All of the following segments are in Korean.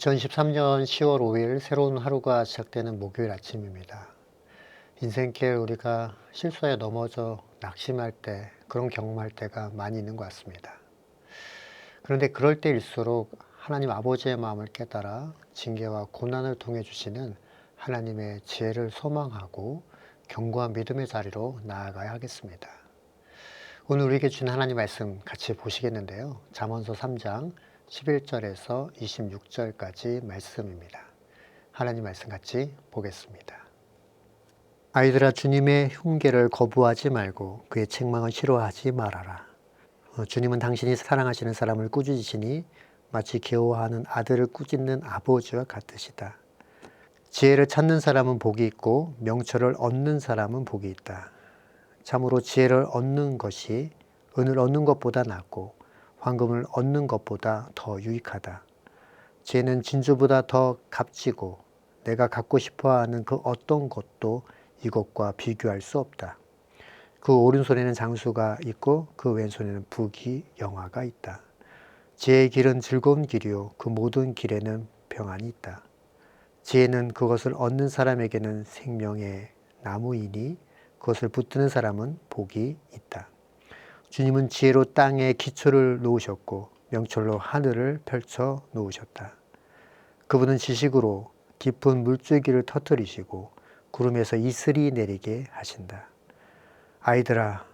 2013년 10월 5일 새로운 하루가 시작되는 목요일 아침입니다. 인생길 우리가 실수에 넘어져 낙심할 때, 그런 경험할 때가 많이 있는 것 같습니다. 그런데 그럴 때일수록 하나님 아버지의 마음을 깨달아 징계와 고난을 통해 주시는 하나님의 지혜를 소망하고 견고한 믿음의 자리로 나아가야 하겠습니다. 오늘 우리에게 준 하나님 말씀 같이 보시겠는데요. 잠언서 3장 11절에서 26절까지 말씀입니다. 하나님 말씀 같이 보겠습니다. 아이들아, 주님의 흉계를 거부하지 말고 그의 책망을 싫어하지 말아라. 주님은 당신이 사랑하시는 사람을 꾸짖으시니 마치 귀여워하는 아들을 꾸짖는 아버지와 같으시다. 지혜를 찾는 사람은 복이 있고 명철을 얻는 사람은 복이 있다. 참으로 지혜를 얻는 것이 은을 얻는 것보다 낫고 황금을 얻는 것보다 더 유익하다. 지혜는 진주보다 더 값지고 내가 갖고 싶어하는 그 어떤 것도 이것과 비교할 수 없다. 그 오른손에는 장수가 있고 그 왼손에는 부귀 영화가 있다. 지혜의 길은 즐거운 길이요 그 모든 길에는 평안이 있다. 지혜는 그것을 얻는 사람에게는 생명의 나무이니 그것을 붙드는 사람은 복이 있다. 주님은 지혜로 땅에 기초를 놓으셨고 명철로 하늘을 펼쳐 놓으셨다. 그분은 지식으로 깊은 물줄기를 터뜨리시고 구름에서 이슬이 내리게 하신다. 아이들아,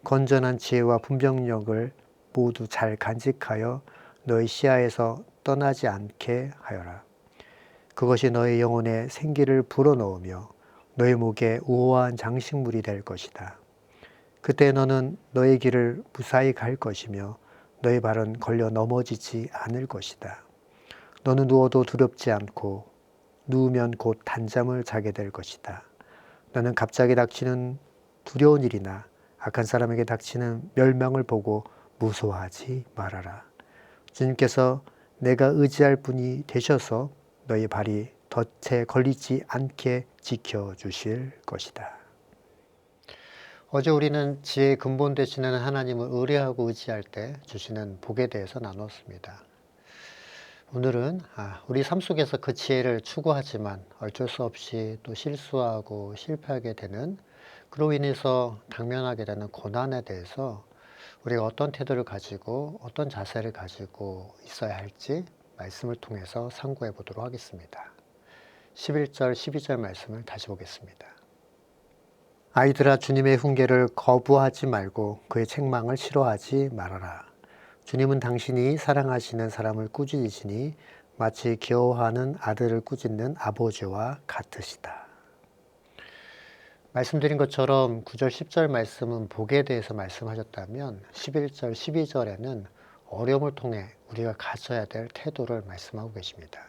건전한 지혜와 분별력을 모두 잘 간직하여 너의 시야에서 떠나지 않게 하여라. 그것이 너의 영혼에 생기를 불어넣으며 너의 목에 우호한 장식물이 될 것이다. 그때 너는 너의 길을 무사히 갈 것이며 너의 발은 걸려 넘어지지 않을 것이다. 너는 누워도 두렵지 않고 누우면 곧 단잠을 자게 될 것이다. 너는 갑자기 닥치는 두려운 일이나 악한 사람에게 닥치는 멸망을 보고 무서워하지 말아라. 주님께서 내가 의지할 분이 되셔서 너희 발이 덫에 걸리지 않게 지켜주실 것이다. 어제 우리는 지혜의 근본 되시는 하나님을 의뢰하고 의지할 때 주시는 복에 대해서 나눴습니다. 오늘은 우리 삶 속에서 그 지혜를 추구하지만 어쩔 수 없이 또 실수하고 실패하게 되는, 그로 인해서 당면하게 되는 고난에 대해서 우리가 어떤 태도를 가지고 어떤 자세를 가지고 있어야 할지 말씀을 통해서 상고해 보도록 하겠습니다. 11절, 12절 말씀을 다시 보겠습니다. 아이들아, 주님의 훈계를 거부하지 말고 그의 책망을 싫어하지 말아라. 주님은 당신이 사랑하시는 사람을 꾸짖으시니 마치 귀여워하는 아들을 꾸짖는 아버지와 같으시다. 말씀드린 것처럼 9절, 10절 말씀은 복에 대해서 말씀하셨다면 11절, 12절에는 어려움을 통해 우리가 가져야 될 태도를 말씀하고 계십니다.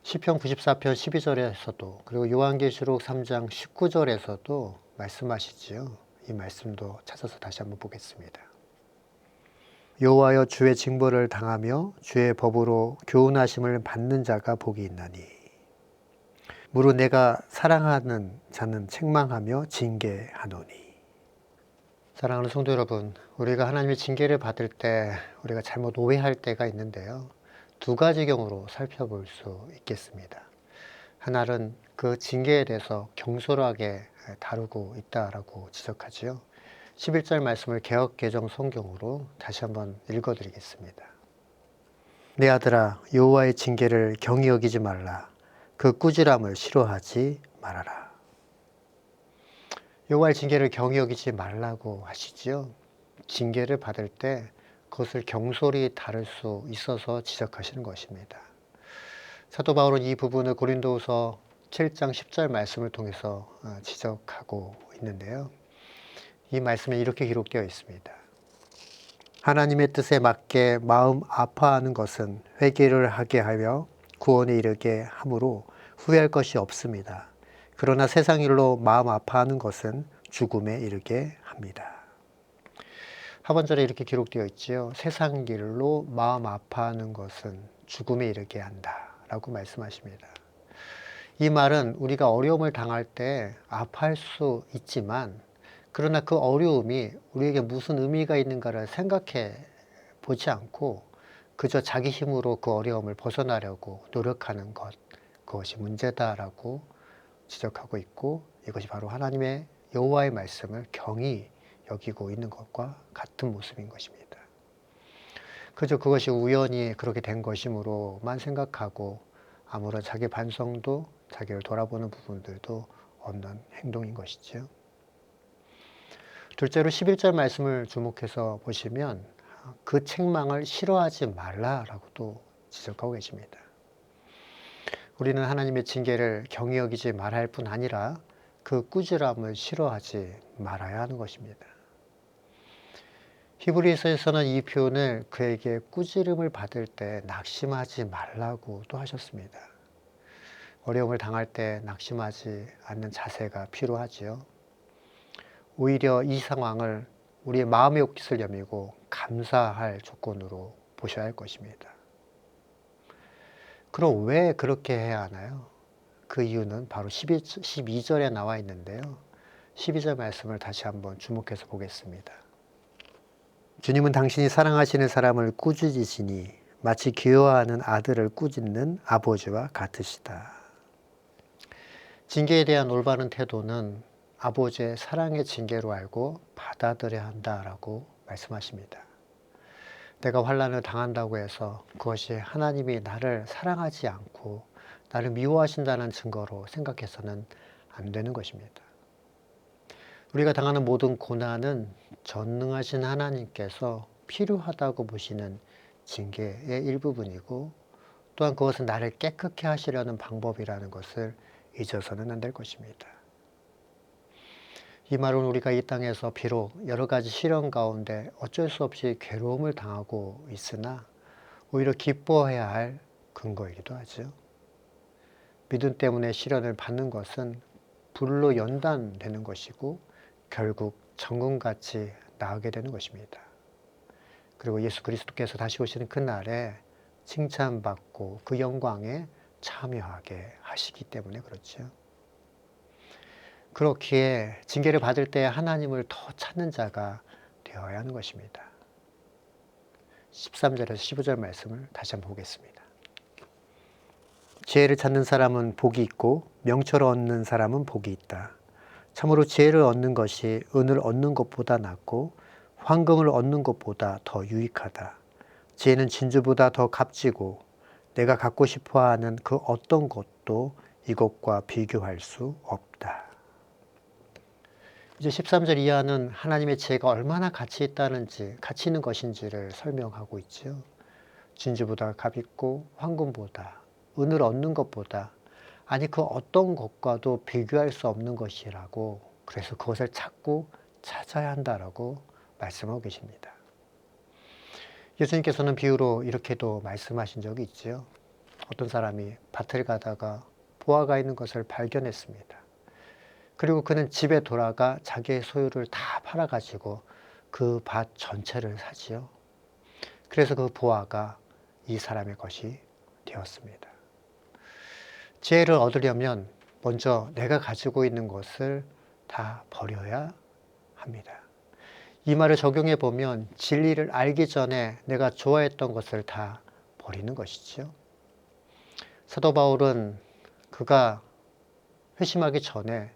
시편 94편 12절에서도 그리고 요한계시록 3장 19절에서도 말씀하시지요. 이 말씀도 찾아서 다시 한번 보겠습니다. 여호와여, 주의 징벌을 당하며 주의 법으로 교훈하심을 받는 자가 복이 있나니 무릇 내가 사랑하는 자는 책망하며 징계하노니. 사랑하는 성도 여러분, 우리가 하나님의 징계를 받을 때 우리가 잘못 오해할 때가 있는데요. 두 가지 경우로 살펴볼 수 있겠습니다. 하나는 그 징계에 대해서 경솔하게 다루고 있다라고 지적하지요. 11절 말씀을 개역개정 성경으로 다시 한번 읽어드리겠습니다. 내 아들아, 여호와의 징계를 경히 여기지 말라. 그 꾸지람을 싫어하지 말아라. 여호와의 징계를 경히 여기지 말라고 하시지요. 징계를 받을 때 그것을 경솔히 다룰 수 있어서 지적하시는 것입니다. 사도 바울은 이 부분을 고린도후서 7장 10절 말씀을 통해서 지적하고 있는데요. 이 말씀에 이렇게 기록되어 있습니다. 하나님의 뜻에 맞게 마음 아파하는 것은 회개를 하게 하여 구원에 이르게 함으로 후회할 것이 없습니다. 그러나 세상 일로 마음 아파하는 것은 죽음에 이르게 합니다. 하반절에 이렇게 기록되어 있지요. 세상 길로 마음 아파하는 것은 죽음에 이르게 한다 라고 말씀하십니다. 이 말은 우리가 어려움을 당할 때 아파할 수 있지만, 그러나 그 어려움이 우리에게 무슨 의미가 있는가를 생각해 보지 않고 그저 자기 힘으로 그 어려움을 벗어나려고 노력하는 것, 그것이 문제다라고 지적하고 있고, 이것이 바로 하나님의 여호와의 말씀을 경히 여기고 있는 것과 같은 모습인 것입니다. 그저 그것이 우연히 그렇게 된 것이므로만 생각하고 아무런 자기 반성도, 자기를 돌아보는 부분들도 없는 행동인 것이죠. 둘째로 11절 말씀을 주목해서 보시면 그 책망을 싫어하지 말라라고도 지적하고 계십니다. 우리는 하나님의 징계를 경히 여기지 말아야 할 뿐 아니라 그 꾸지람을 싫어하지 말아야 하는 것입니다. 히브리서에서는 이 표현을 그에게 꾸지름을 받을 때 낙심하지 말라고 또 하셨습니다. 어려움을 당할 때 낙심하지 않는 자세가 필요하지요. 오히려 이 상황을 우리의 마음의 옷깃을 여미고 감사할 조건으로 보셔야 할 것입니다. 그럼 왜 그렇게 해야 하나요? 그 이유는 바로 12절에 나와 있는데요. 12절 말씀을 다시 한번 주목해서 보겠습니다. 주님은 당신이 사랑하시는 사람을 꾸짖으시니 마치 귀여워하는 아들을 꾸짖는 아버지와 같으시다. 징계에 대한 올바른 태도는 아버지의 사랑의 징계로 알고 받아들여야 한다라고 말씀하십니다. 내가 환난을 당한다고 해서 그것이 하나님이 나를 사랑하지 않고 나를 미워하신다는 증거로 생각해서는 안 되는 것입니다. 우리가 당하는 모든 고난은 전능하신 하나님께서 필요하다고 보시는 징계의 일부분이고, 또한 그것은 나를 깨끗게 하시려는 방법이라는 것을 잊어서는 안 될 것입니다. 이 말은 우리가 이 땅에서 비록 여러 가지 시련 가운데 어쩔 수 없이 괴로움을 당하고 있으나 오히려 기뻐해야 할 근거이기도 하죠. 믿음 때문에 시련을 받는 것은 불로 연단되는 것이고 결국 정금같이 나으게 되는 것입니다. 그리고 예수 그리스도께서 다시 오시는 그날에 칭찬받고 그 영광에 참여하게 하시기 때문에 그렇죠. 그렇기에 징계를 받을 때 하나님을 더 찾는 자가 되어야 하는 것입니다. 13절에서 15절 말씀을 다시 한번 보겠습니다. 지혜를 찾는 사람은 복이 있고 명철을 얻는 사람은 복이 있다. 참으로 지혜를 얻는 것이 은을 얻는 것보다 낫고 황금을 얻는 것보다 더 유익하다. 지혜는 진주보다 더 값지고 내가 갖고 싶어하는 그 어떤 것도 이것과 비교할 수 없다. 이제 13절 이하는 하나님의 지혜가 얼마나 가치 있는 것인지를 설명하고 있죠. 진주보다 값있고 황금보다, 은을 얻는 것보다, 아니 그 어떤 것과도 비교할 수 없는 것이라고, 그래서 그것을 찾고 찾아야 한다라고 말씀하고 계십니다. 예수님께서는 비유로 이렇게도 말씀하신 적이 있죠. 어떤 사람이 밭을 가다가 보화가 있는 것을 발견했습니다. 그리고 그는 집에 돌아가 자기의 소유를 다 팔아가지고 그 밭 전체를 사지요. 그래서 그 보화가 이 사람의 것이 되었습니다. 지혜를 얻으려면 먼저 내가 가지고 있는 것을 다 버려야 합니다. 이 말을 적용해 보면 진리를 알기 전에 내가 좋아했던 것을 다 버리는 것이죠. 사도 바울은 그가 회심하기 전에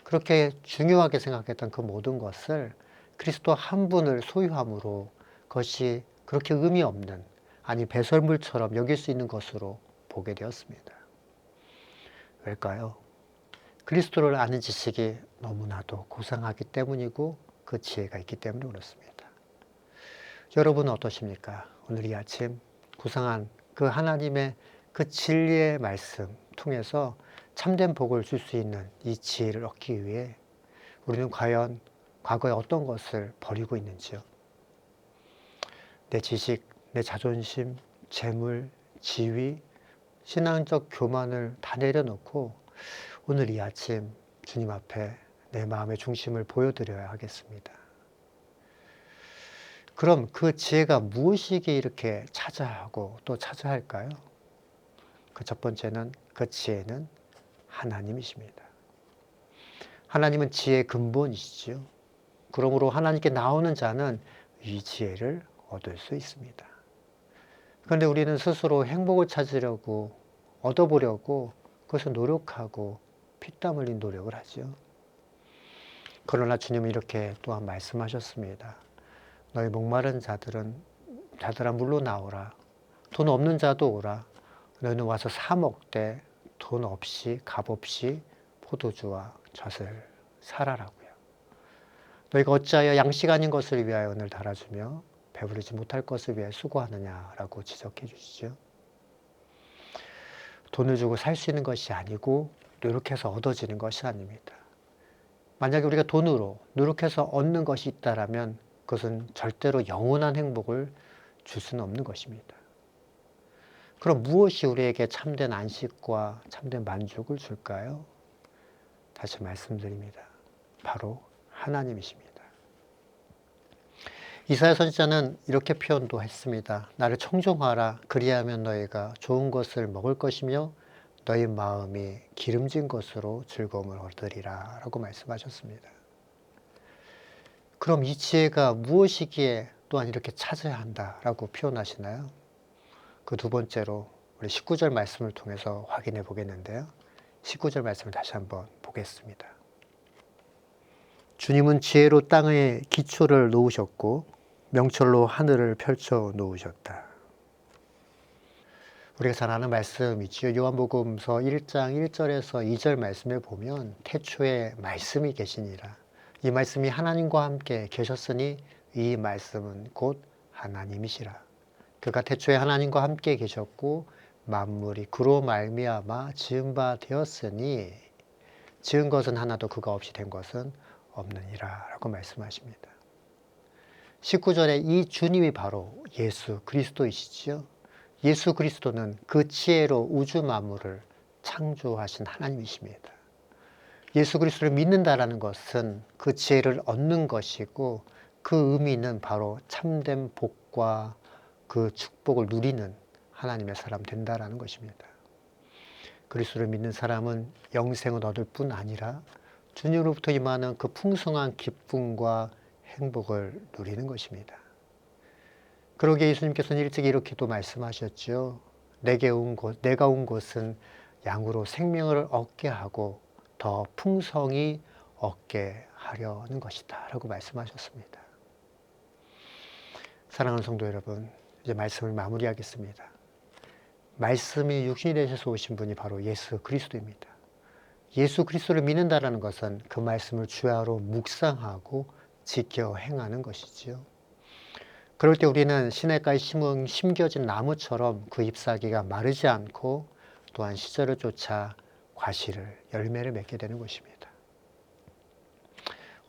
그렇게 중요하게 생각했던 그 모든 것을 그리스도 한 분을 소유함으로 그것이 그렇게 의미 없는, 아니 배설물처럼 여길 수 있는 것으로 보게 되었습니다. 왜일까요? 그리스도를 아는 지식이 너무나도 고상하기 때문이고 그 지혜가 있기 때문에 그렇습니다. 여러분은 어떠십니까? 오늘 이 아침 고상한 그 하나님의 그 진리의 말씀 통해서 참된 복을 줄 수 있는 이 지혜를 얻기 위해 우리는 과연 과거에 어떤 것을 버리고 있는지요? 내 지식, 내 자존심, 재물, 지위, 신앙적 교만을 다 내려놓고 오늘 이 아침 주님 앞에 내 마음의 중심을 보여드려야 하겠습니다. 그럼 그 지혜가 무엇이기에 이렇게 찾아야 하고 또 찾아야 할까요? 그 첫 번째는, 그 지혜는 하나님이십니다. 하나님은 지혜의 근본이시죠. 그러므로 하나님께 나오는 자는 이 지혜를 얻을 수 있습니다. 그런데 우리는 스스로 행복을 찾으려고, 얻어보려고 그것을 노력하고 피땀 흘린 노력을 하죠. 그러나 주님은 이렇게 또한 말씀하셨습니다. 너희 목마른 자들아 물로 나오라. 돈 없는 자도 오라. 너희는 와서 사 먹되 돈 없이 값 없이 포도주와 젖을 사라라고요. 너희가 어찌하여 양식 아닌 것을 위하여 은을 달아주며 배부르지 못할 것을 위하여 수고하느냐라고 지적해 주시죠. 돈을 주고 살 수 있는 것이 아니고 노력해서 얻어지는 것이 아닙니다. 만약에 우리가 돈으로 노력해서 얻는 것이 있다라면 그것은 절대로 영원한 행복을 줄 수는 없는 것입니다. 그럼 무엇이 우리에게 참된 안식과 참된 만족을 줄까요? 다시 말씀드립니다. 바로 하나님이십니다. 이사야 선지자는 이렇게 표현도 했습니다. 나를 청종하라. 그리하면 너희가 좋은 것을 먹을 것이며 너희 마음이 기름진 것으로 즐거움을 얻으리라 라고 말씀하셨습니다. 그럼 이 지혜가 무엇이기에 또한 이렇게 찾아야 한다라고 표현하시나요? 그 두 번째로 우리 19절 말씀을 통해서 확인해 보겠는데요. 19절 말씀을 다시 한번 보겠습니다. 주님은 지혜로 땅의 기초를 놓으셨고 명철로 하늘을 펼쳐 놓으셨다. 우리가 잘 아는 말씀이지요. 요한복음서 1장 1절에서 2절 말씀에 보면 태초에 말씀이 계시니라. 이 말씀이 하나님과 함께 계셨으니 이 말씀은 곧 하나님이시라. 그가 태초에 하나님과 함께 계셨고 만물이 그로 말미암아 지은 바 되었으니 지은 것은 하나도 그가 없이 된 것은 없느니라 라고 말씀하십니다. 19절에 이 주님이 바로 예수 그리스도이시지요. 예수 그리스도는 그 지혜로 우주 만물을 창조하신 하나님이십니다. 예수 그리스도를 믿는다라는 것은 그 지혜를 얻는 것이고 그 의미는 바로 참된 복과 그 축복을 누리는 하나님의 사람 된다라는 것입니다. 그리스도를 믿는 사람은 영생을 얻을 뿐 아니라 주님으로부터 임하는 그 풍성한 기쁨과 행복을 누리는 것입니다. 그러기에 예수님께서는 일찍 이렇게도 말씀하셨죠. 내가 온 곳은 양으로 생명을 얻게 하고 더 풍성히 얻게 하려는 것이다 라고 말씀하셨습니다. 사랑하는 성도 여러분, 이제 말씀을 마무리하겠습니다. 말씀이 육신이 되셔서 오신 분이 바로 예수 그리스도입니다. 예수 그리스도를 믿는다는 것은 그 말씀을 주야로 묵상하고 지켜 행하는 것이지요. 그럴 때 우리는 시냇가에 심겨진 나무처럼 그 잎사귀가 마르지 않고 또한 시절을 쫓아 과실을, 열매를 맺게 되는 것입니다.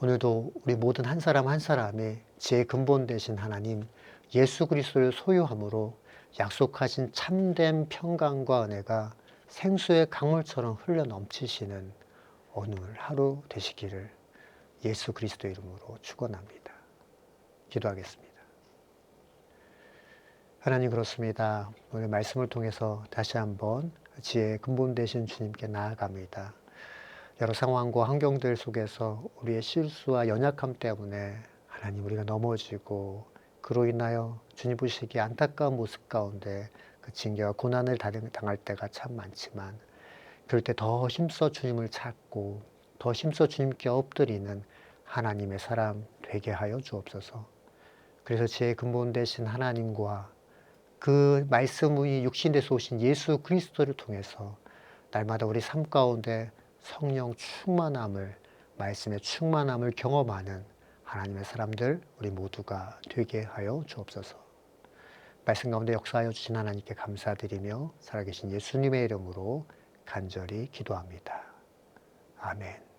오늘도 우리 모든 한 사람 한 사람이 지혜의 근본 되신 하나님 예수 그리스도를 소유함으로 약속하신 참된 평강과 은혜가 생수의 강물처럼 흘러 넘치시는 오늘 하루 되시기를 예수 그리스도 이름으로 축원합니다. 기도하겠습니다. 하나님 그렇습니다. 오늘 말씀을 통해서 다시 한번 지혜의 근본 되신 주님께 나아갑니다. 여러 상황과 환경들 속에서 우리의 실수와 연약함 때문에 하나님 우리가 넘어지고 그로 인하여 주님 보시기에 안타까운 모습 가운데 그 징계와 고난을 당할 때가 참 많지만 그럴 때 더 힘써 주님을 찾고 더 힘써 주님께 엎드리는 하나님의 사람 되게 하여 주옵소서. 그래서 지혜의 근본 되신 하나님과 그 말씀이 육신돼서 오신 예수 그리스도를 통해서 날마다 우리 삶 가운데 성령 충만함을, 말씀의 충만함을 경험하는 하나님의 사람들 우리 모두가 되게 하여 주옵소서. 말씀 가운데 역사하여 주신 하나님께 감사드리며 살아계신 예수님의 이름으로 간절히 기도합니다. 아멘.